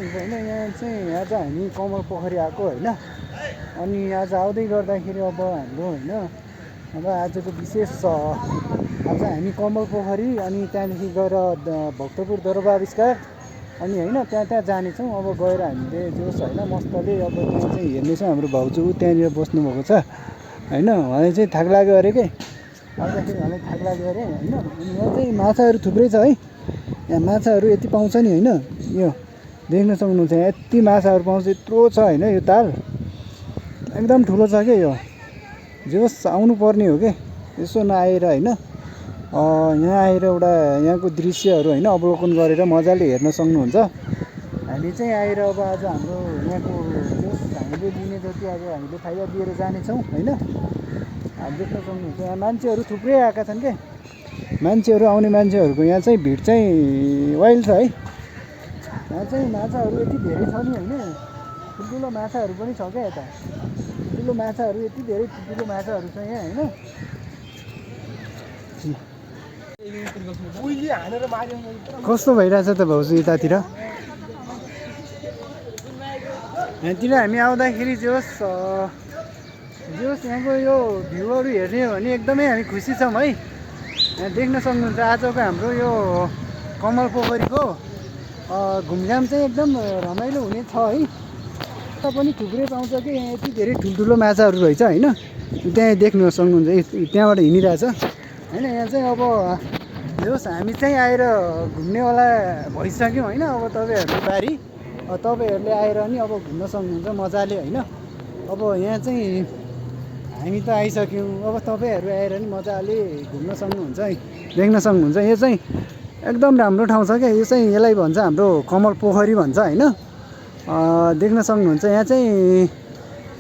सक्नुहुन्छ होइन। यहाँ चाहिँ आज हामी कमल पोखरी आएको होइन। अनि आज आउँदै गर्दाखेरि अब हाम्रो होइन अब आजको विशेष आज हामी कमल पोखरी अनि त्यहाँदेखि गएर भक्तपुर दरबारस्कार अनि होइन त्यहाँ जानेछौँ। अब गएर हामीले जोस् होइन मस्तले अब त्यहाँ चाहिँ हेर्नेछौँ। हाम्रो भाउजू त्यहाँनिर बस्नुभएको छ होइन। उहाँले चाहिँ थाक लाग्यो अरे के आउँदाखेरि उहाँलाई थाक लाग्यो अरे होइन। अनि यहाँ चाहिँ माछाहरू थुप्रै छ है। यहाँ माछाहरू यति पाउँछ नि होइन। यो देख्न सक्नुहुन्छ यहाँ यति माछाहरू पाउँछ यत्रो छ होइन। यो ताल एकदम ठुलो छ क्या। यो जोस् आउनु पर्ने हो कि यसो नआएर होइन। यहाँ आएर एउटा यहाँको दृश्यहरू होइन अवलोकन गरेर मजाले हेर्न सक्नुहुन्छ। हामी चाहिँ आएर अब आज हाम्रो यहाँको जोस् हामीले लिने जति अब हामीले फाइदा दिएर जानेछौँ होइन। देख्न सक्नुहुन्छ यहाँ मान्छेहरू थुप्रै आएका छन् क्या। मान्छेहरू आउने मान्छेहरूको यहाँ चाहिँ भिड चाहिँ वाइल्ड छ है। यहाँ चाहिँ माछाहरू यति धेरै छ नि होइन। ठुल्ठुलो माछाहरू पनि छ क्या। यता ठुलो माछाहरू यति धेरै ठुल्ठुलो माछाहरू छ यहाँ होइन। कस्तो भइरहेछ त भाउजू यतातिर? यहाँतिर हामी आउँदाखेरि जोस् यहाँको यो भ्यूहरू हेर्ने हो भने एकदमै हामी खुसी छौँ है। यहाँ देख्न सक्नुहुन्छ आजको हाम्रो यो कमल पोखरीको घुमघाम चाहिँ एकदम रमाइलो हुने छ है। पनि थुप्रै पाउँछ कि यहाँ यति धेरै ठुल्ठुलो माछाहरू रहेछ होइन। त्यहाँ देख्न सक्नुहुन्छ त्यहाँबाट हिँडिरहेछ होइन। यहाँ चाहिँ अब जोस् हामी चाहिँ आएर घुम्नेवाला भइसक्यौँ होइन। अब तपाईँहरूको बारी तपाईँहरूले आएर नि अब घुम्न सक्नुहुन्छ मजाले होइन। अब यहाँ चाहिँ हामी त आइसक्यौँ अब तपाईँहरू आएर नि मजाले घुम्न सक्नुहुन्छ है। देख्न सक्नुहुन्छ यो चाहिँ एकदम राम्रो ठाउँ छ क्या। यो चाहिँ यसलाई भन्छ हाम्रो कमल पोखरी भन्छ होइन। देख्न सक्नुहुन्छ यहाँ चाहिँ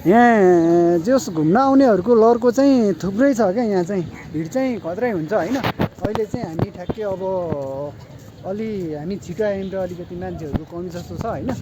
यहाँ जोस् घुम्न आउनेहरूको लहरको चाहिँ थुप्रै छ क्या। यहाँ चाहिँ भिड चाहिँ खत्रै हुन्छ होइन। अहिले चाहिँ हामी ठ्याक्कै अब हामी छिटो आयौँ र अलिकति मान्छेहरूको कमी जस्तो छ होइन।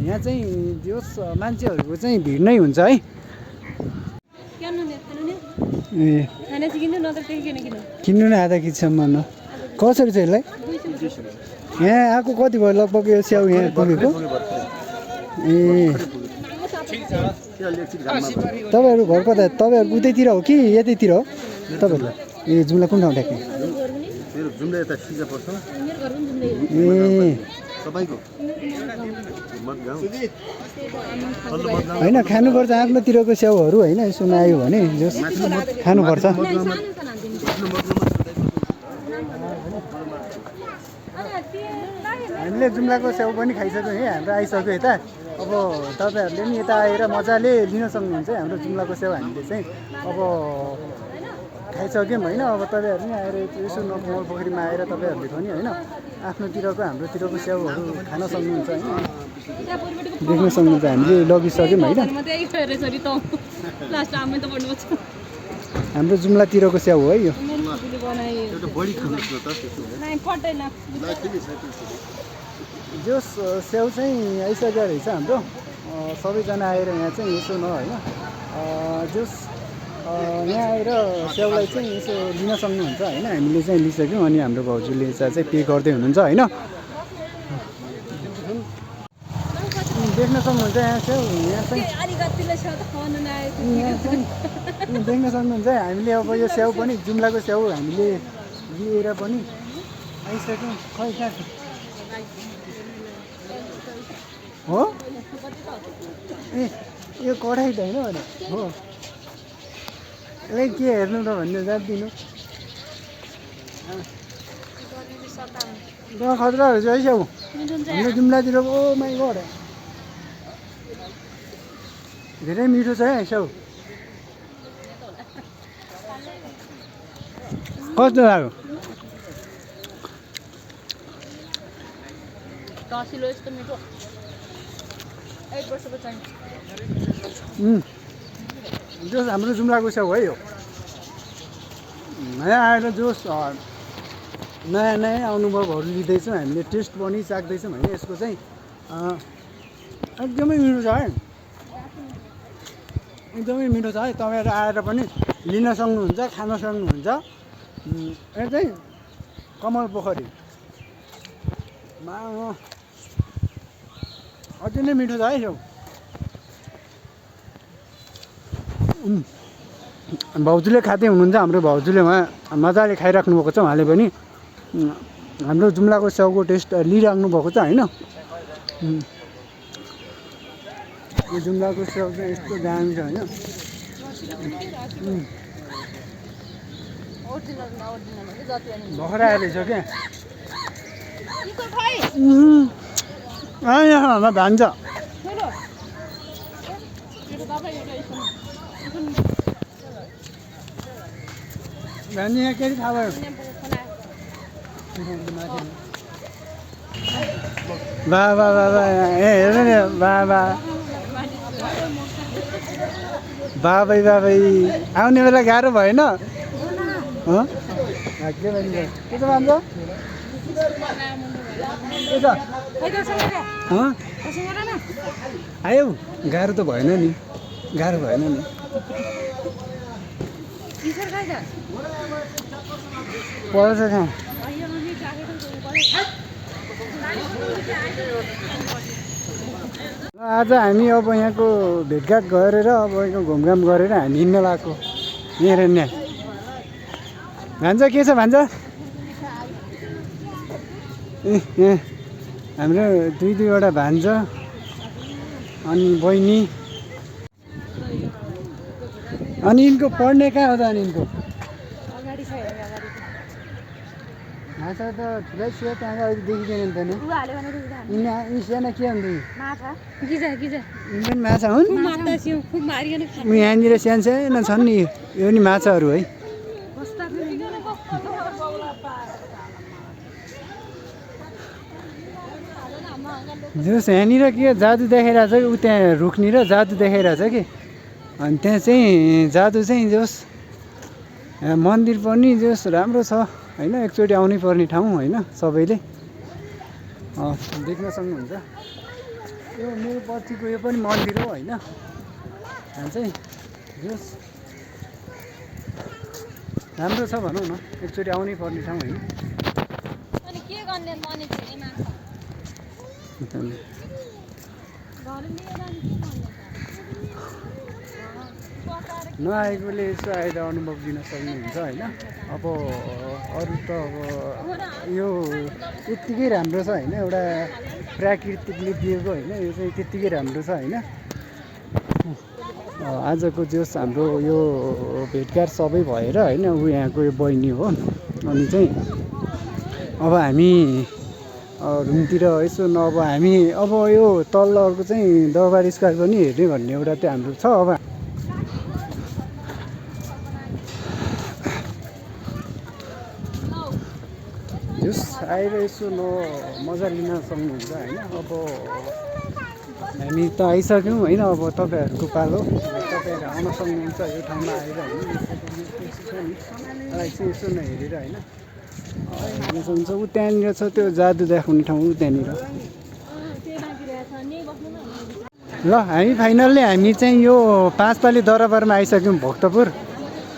यहाँ चाहिँ जोस् मान्छेहरूको चाहिँ भिड नै हुन्छ है। ए किन्नु न आधा केजीसम्म कसरी छ यसलाई? यहाँ आएको कति भयो लगभग यो स्याउ यहाँ पुगेको? ए तपाईँहरू घर कता? तपाईँहरू उतैतिर हो कि यतैतिर हो तपाईँहरू? ए जुम्ला कुन ठाउँ ठ्याक्कै? होइन खानुपर्छ आफ्नोतिरको स्याउहरू होइन। यसो नआयो भने जोस् खानुपर्छ। हामीले जुम्लाको स्याउ पनि खाइसक्यौँ है। हाम्रो आइसक्यो यता। अब तपाईँहरूले नि यता आएर मजाले लिन सक्नुहुन्छ है हाम्रो जुम्लाको स्याउ। हामीले चाहिँ अब खाइसक्यौँ होइन। अब तपाईँहरू नि आएर यसो कमल पोखरीमा आएर तपाईँहरूले पनि होइन आफ्नोतिरको हाम्रोतिरको स्याउहरू खान सक्नुहुन्छ होइन। देख्न सक्नुहुन्छ हामीले लगिसक्यौँ होइन। हाम्रो जुम्लातिरको स्याउ हो है यो। जोस् स्याउ चाहिँ आइसक्यो रहेछ हाम्रो। सबैजना आएर यहाँ चाहिँ यसो न होइन जोस् यहाँ आएर स्याउलाई चाहिँ यसो लिन सक्नुहुन्छ होइन। हामीले चाहिँ लिइसक्यौँ अनि हाम्रो भाउजूले चाहिँ पे गर्दै हुनुहुन्छ होइन। देख्न सक्नुहुन्छ यहाँ स्याउ यहाँ चाहिँ देख्न सक्नुहुन्छ हामीले अब यो स्याउ पनि जुम्लाको स्याउ हामीले लिएर पनि आइसक्यौँ। खै कहाँ हो? ए यो कढाई त होइन भने हो यसलाई के हेर्नु त भन्नु जाँदिनु खतराहरू छ है स्याउ हाम्रो जुम्लातिरको। ओ माइ गड धेरै मिठो छ है स्याउ। कस्तो लाग्यो? जोस् हाम्रो जुम्लाको स्याउ है यो। नयाँ आएर जोस् नयाँ नयाँ अनुभवहरू लिँदैछौँ हामीले। टेस्ट पनि चाख्दैछौँ होइन यसको चाहिँ एकदमै मिठो छ है। एकदमै मिठो छ है। तपाईँहरू आएर पनि लिन सक्नुहुन्छ खान सक्नुहुन्छ। यो चाहिँ कमल पोखरी अति नै मिठो छ है यो। भाउजूले खाँदै हुनुहुन्छ, हाम्रो भाउजूले उहाँ मजाले खाइराख्नु भएको छ। उहाँले पनि हाम्रो जुम्लाको स्याउको टेस्ट लिइराख्नु भएको छ होइन। यो जुम्लाको स्याउ चाहिँ यस्तो दामी छ होइन। भर्खर आइरहेछ क्या। यहाँ भान्छ भान्जी यहाँ के थाहा भयो। बा बा बा बा ए हेर नि बाबा बाबै बाबै आउने बेला गाह्रो भएन। के भन्छ के छ भन्छ आयो गाह्रो त भएन नि, गाह्रो भएन नि। पढ्छ कहाँ आज हामी अब यहाँको भेटघाट गरेर अब यहाँको घुमघाम गरेर हामी हिँड्न लागेको यहाँ हेर्ने भान्जा के छ भान्जा यहाँ हाम्रो दुईवटा भान्जा अनि बहिनी अनि यिनको पढ्ने कहाँ हो त अनि यिनको माछा त ठुलै छ त्यहाँ अलिक देखिँदैन त नि यिनी सानो के हुन्छ यिनी माछा हुन् यहाँनिर सानो सानो छन् नि यो नि माछाहरू है जस यहाँनिर के जादु देखाइरहेछ कि उ त्यहाँ रुखनिर जादु देखाइरहेछ कि अनि त्यहाँ चाहिँ जादु चाहिँ जस मन्दिर पनि जस राम्रो छ होइन एकचोटि आउनै पर्ने ठाउँ होइन सबैले देख्न सक्नुहुन्छ यो मेरो पछिको यो पनि मन्दिर हो होइन यहाँ चाहिँ जस राम्रो छ भनौँ न एकचोटि आउनै पर्ने ठाउँ होइन नआएकोले यसो आएर अनुभव दिन सक्नुहुन्छ होइन। अब अरू त अब यो त्यत्तिकै राम्रो छ होइन, एउटा प्राकृतिकले दिएको होइन, यो चाहिँ त्यत्तिकै राम्रो छ होइन। आजको जस हाम्रो यो भेटघाट सबै भएर होइन ऊ यहाँको यो बहिनी हो अनि चाहिँ अब हामी रुमतिर यसो नभए हामी अब यो तल्लोको चाहिँ दरबार स्क्वायर पनि हेर्ने भन्ने एउटा त्यो हाम्रो छ। अब जस आएर यसो मजा लिन सक्नुहुन्छ होइन। अब हामी त आइसक्यौँ होइन, अब तपाईँहरूको पालो तपाईँहरू आउन सक्नुहुन्छ यो ठाउँमा आएर होइन चाहिँ यसो नहेरेर होइन हेर्न सक्नुहुन्छ। ऊ त्यहाँनिर छ त्यो जादु देखाउने ठाउँ ऊ त्यहाँनिर। ल हामी फाइनल्ली हामी चाहिँ यो पाँचपाली दरबारमा आइसक्यौँ भक्तपुर।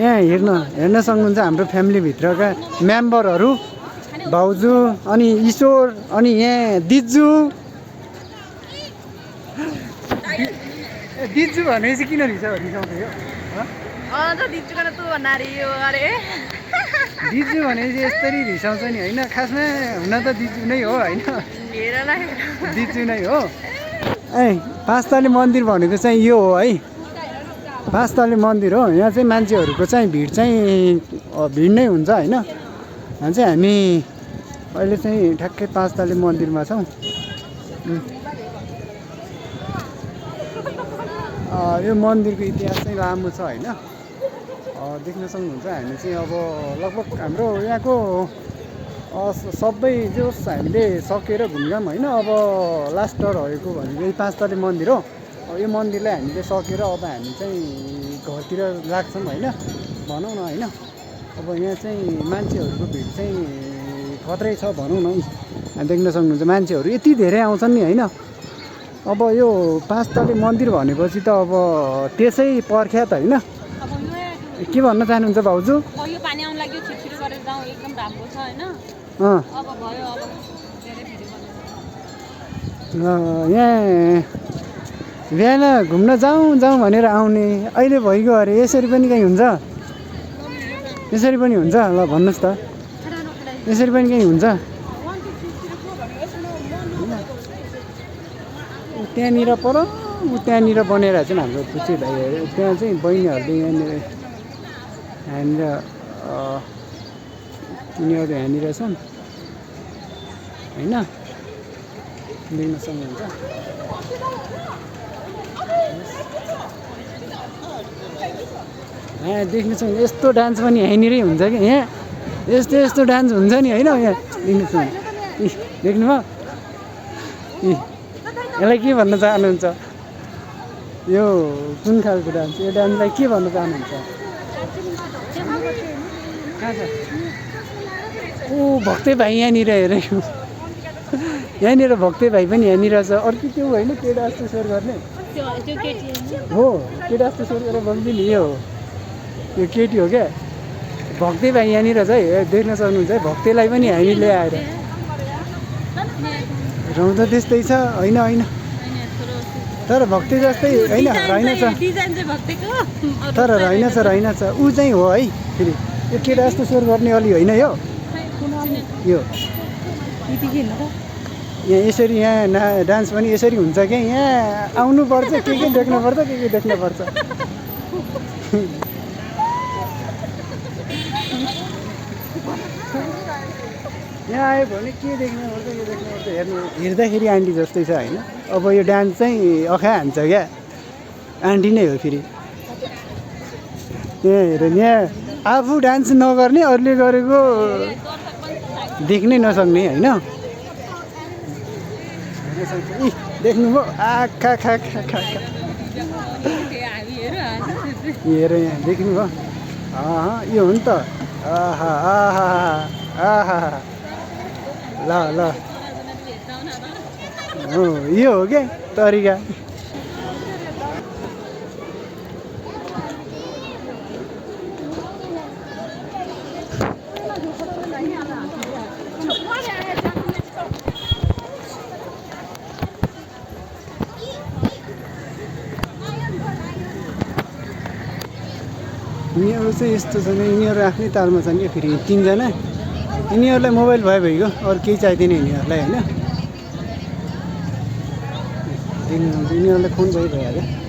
यहाँ हेर्न सक्नुहुन्छ हाम्रो फ्यामिलीभित्रका मेम्बरहरू भाउजू अनि ईश्वर अनि यहाँ दिजु दिजु भनेपछि किन रिसाउँछ यो दिजु भनेपछि यसरी रिसाउँछ नि होइन। खासमा हुन त दिजु नै हो होइन, दिजु नै हो। पाँचताले मन्दिर भनेको चाहिँ यो हो है, पाँचताले मन्दिर हो। यहाँ चाहिँ मान्छेहरूको चाहिँ भिड नै हुन्छ होइन। यहाँ चाहिँ हामी अहिले चाहिँ ठ्याक्कै पाँचताले मन्दिरमा छौँ। यो मन्दिरको इतिहास चाहिँ लामो छ होइन, देख्न सक्नुहुन्छ। हामी चाहिँ अब लगभग हाम्रो यहाँको सबै जोस हामीले सकेर घुमघाम होइन। अब लास्ट रहेको भनेको यही पाँचताले मन्दिर हो। यो मन्दिरलाई हामीले सकेर अब हामी चाहिँ घरतिर लाग्छौँ होइन भनौँ न होइन। अब यहाँ चाहिँ मान्छेहरूको भिड चाहिँ खत्रै छ भनौँ न। देख्न सक्नुहुन्छ मान्छेहरू यति धेरै आउँछन् नि होइन। अब यो पाँचताले मन्दिर भनेपछि त अब त्यसै प्रख्यात होइन। के भन्न चाहनुहुन्छ भाउजू? यो पानी आउन लाग्यो, छिटछिटो गरेर जाउँ, एकदम राम्रो छ हैन। अब भयो, अब धेरै भिडियो यहाँ बिहान घुम्न जाउँ भनेर आउने अहिले भइगयो अरे यसरी पनि कहीँ हुन्छ यसरी पनि हुन्छ ल भन्नुहोस् त यसरी पनि कहीँ हुन्छ त्यहाँनिर पर त्यहाँनिर बनेर चाहिँ हाम्रो पुच्चे भाइहरू त्यहाँ चाहिँ बहिनीहरूले यहाँनिर तिनीहरू यहाँनिर छन् होइन देख्न सक्नुहुन्छ यहाँ देख्न सक्नु यस्तो डान्स पनि यहीँनिरै हुन्छ कि यहाँ यस्तो यस्तो डान्स हुन्छ नि होइन यहाँ देख्न सक्नु देख्नुभयो यसलाई के भन्न चाहनुहुन्छ यो कुन खालको डान्स यो डान्सलाई के भन्न चाहनुहुन्छ कहाँ छ ओ भक्ते भाइ यहाँनिर हेर यहाँनिर भक्ते भाइ पनि यहाँनिर छ अर्को त्यो होइन केटा जस्तो स्वर गर्ने हो केटा जस्तो स्वर गरेर बग्दी नि यो यो केटी हो क्या भक्ते भाइ यहाँनिर छ है देख्न सक्नुहुन्छ है भक्तेलाई पनि हामीले आएर रौँ त त्यस्तै छ होइन होइन तर भक्ति जस्तै होइन रहेनछ तर रहेनछ ऊ चाहिँ हो है फेरि यो केटा जस्तो स्वर गर्ने अलि होइन यो यहाँ यसरी यहाँ डान्स पनि यसरी हुन्छ क्या यहाँ आउनुपर्छ के देख्नुपर्छ के देख्नुपर्छ यहाँ आयो भने के देख्नुपर्छ हेर्नु हेर्दाखेरि आन्टी जस्तै छ होइन अब यो डान्स चाहिँ अखा हान्छ क्या आन्टी नै हो फेरि यहाँ हेर यहाँ आफू डान्स नगर्ने अरूले गरेको देख्नै नसक्ने होइन देख्नुभयो आखा खा खा खा हेर यहाँ देख्नुभयो यो हो नि त आहा आहा आहा ल ल हो यो हो क्या तरिका यिनीहरू चाहिँ यस्तो छन् यिनीहरू आफ्नै तालमा छन् क्या फेरि तिनजना यिनीहरूलाई मोबाइल भयो भइगयो अरू केही चाहिँदैन यिनीहरूलाई होइन यिनीहरूलाई फोन भइहाल्यो